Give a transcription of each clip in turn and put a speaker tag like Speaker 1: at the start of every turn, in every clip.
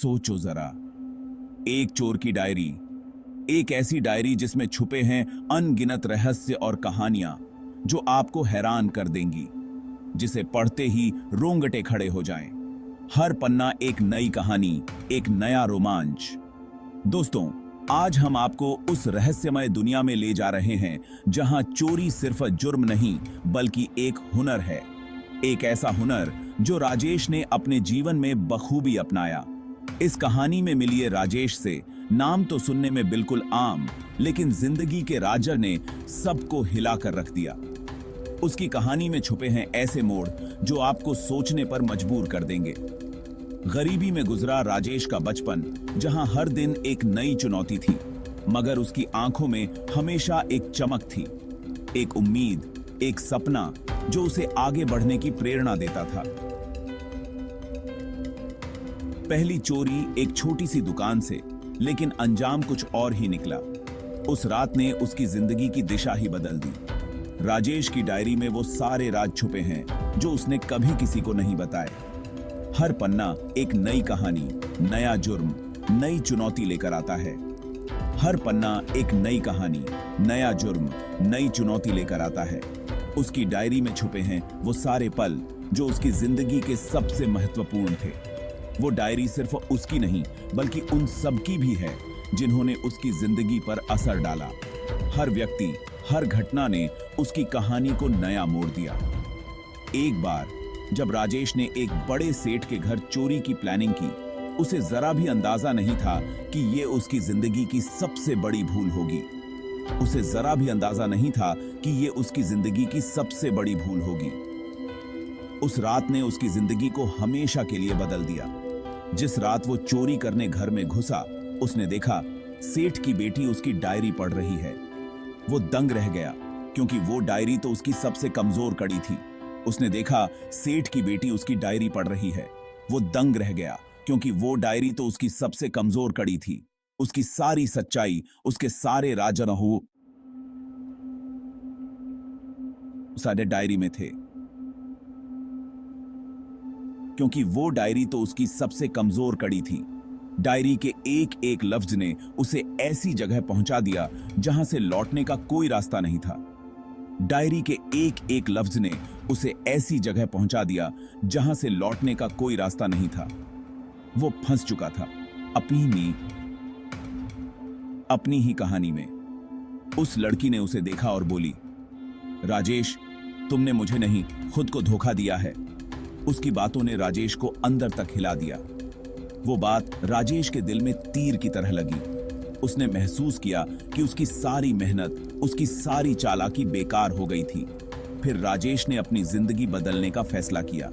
Speaker 1: सोचो जरा, एक चोर की डायरी, एक ऐसी डायरी जिसमें छुपे हैं अनगिनत रहस्य और कहानियां जो आपको हैरान कर देंगी, जिसे पढ़ते ही रोंगटे खड़े हो जाएं। हर पन्ना एक नई कहानी, एक नया रोमांच। दोस्तों, आज हम आपको उस रहस्यमय दुनिया में ले जा रहे हैं जहां चोरी सिर्फ जुर्म नहीं बल्कि एक हुनर है। एक ऐसा हुनर जो राजेश ने अपने जीवन में बखूबी अपनाया। इस कहानी में मिलिए राजेश से। नाम तो सुनने में बिल्कुल आम, लेकिन जिंदगी के राजा ने सबको हिला कर रख दिया। उसकी कहानी में छुपे हैं ऐसे मोड़ जो आपको सोचने पर मजबूर कर देंगे। गरीबी में गुजरा राजेश का बचपन, जहां हर दिन एक नई चुनौती थी, मगर उसकी आंखों में हमेशा एक चमक थी, एक उम्मीद, एक सपना जो उसे आगे बढ़ने की प्रेरणा देता था। पहली चोरी एक छोटी सी दुकान से, लेकिन अंजाम कुछ और ही निकला। उस रात ने उसकी जिंदगी की दिशा ही बदल दी। राजेश की डायरी में वो सारे राज छुपे हैं जो उसने कभी किसी को नहीं बताए। हर पन्ना एक नई कहानी, नया जुर्म, नई चुनौती लेकर आता है। हर पन्ना एक नई कहानी, नया जुर्म, नई चुनौती लेकर आता है। उसकी डायरी में छुपे हैं वो सारे पल जो उसकी जिंदगी के सबसे महत्वपूर्ण थे। वो डायरी सिर्फ उसकी नहीं बल्कि उन सबकी भी है जिन्होंने उसकी जिंदगी पर असर डाला। हर व्यक्ति, हर घटना ने उसकी कहानी को नया मोड़ दिया। एक बार जब राजेश ने एक बड़े सेठ के घर चोरी की प्लानिंग की, उसे जरा भी अंदाजा नहीं था कि ये उसकी जिंदगी की सबसे बड़ी भूल होगी। उसे जरा भी अंदाजा नहीं था कि ये उसकी जिंदगी की सबसे बड़ी भूल होगी। उस रात ने उसकी जिंदगी को हमेशा के लिए बदल दिया। जिस रात वो चोरी करने घर में घुसा, उसने देखा सेठ की बेटी उसकी डायरी पढ़ रही है। वो दंग रह गया, क्योंकि वो डायरी तो उसकी सबसे कमजोर कड़ी थी। उसने देखा सेठ की बेटी उसकी डायरी पढ़ रही है। वो दंग रह गया, क्योंकि वो डायरी तो उसकी सबसे कमजोर कड़ी थी। उसकी सारी सच्चाई, उसके सारे राज सारे डायरी में थे, क्योंकि वो डायरी तो उसकी सबसे कमजोर कड़ी थी। डायरी के एक एक लफ्ज ने उसे ऐसी जगह पहुंचा दिया जहां से लौटने का कोई रास्ता नहीं था। डायरी के एक एक लफ्ज ने उसे ऐसी जगह पहुंचा दिया जहां से लौटने का कोई रास्ता नहीं था। वो फंस चुका था अपनी ही कहानी में। उस लड़की ने उसे देखा और बोली, राजेश, तुमने मुझे नहीं, खुद को धोखा दिया है। उसकी बातों ने राजेश को अंदर तक हिला दिया। वो बात राजेश के दिल में तीर की तरह लगी। उसने महसूस किया कि उसकी सारी मेहनत, उसकी सारी चालाकी बेकार हो गई थी। फिर राजेश ने अपनी जिंदगी बदलने का फैसला किया।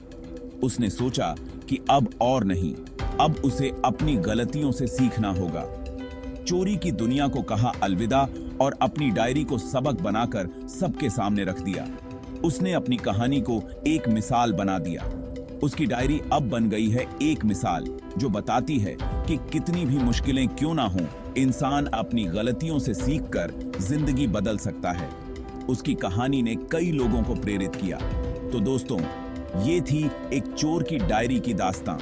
Speaker 1: उसने सोचा कि अब और नहीं, अब उसे अपनी गलतियों से सीखना होगा। चोरी की दुनिया को कहा अलविदा और अपनी डायरी को सबक बनाकर सबके सामने रख दिया। उसने अपनी कहानी को एक मिसाल बना दिया। उसकी डायरी अब बन गई है एक मिसाल जो बताती है कि कितनी भी मुश्किलें क्यों ना हों, इंसान अपनी गलतियों से सीखकर जिंदगी बदल सकता है। उसकी कहानी ने कई लोगों को प्रेरित किया। तो दोस्तों, ये थी एक चोर की डायरी की दास्तां।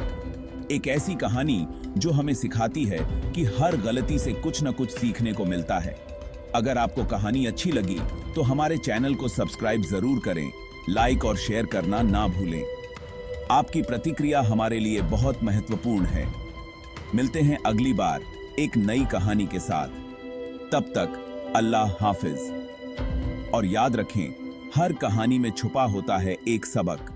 Speaker 1: एक ऐसी कहानी जो हमें सिखाती है कि हर गलती से कुछ न कुछ सीखने को मिलता है। अगर आपको कहानी अच्छी लगी तो हमारे चैनल को सब्सक्राइब जरूर करें, लाइक और शेयर करना ना भूलें। आपकी प्रतिक्रिया हमारे लिए बहुत महत्वपूर्ण है। मिलते हैं अगली बार एक नई कहानी के साथ। तब तक अल्लाह हाफिज। और याद रखें, हर कहानी में छुपा होता है एक सबक।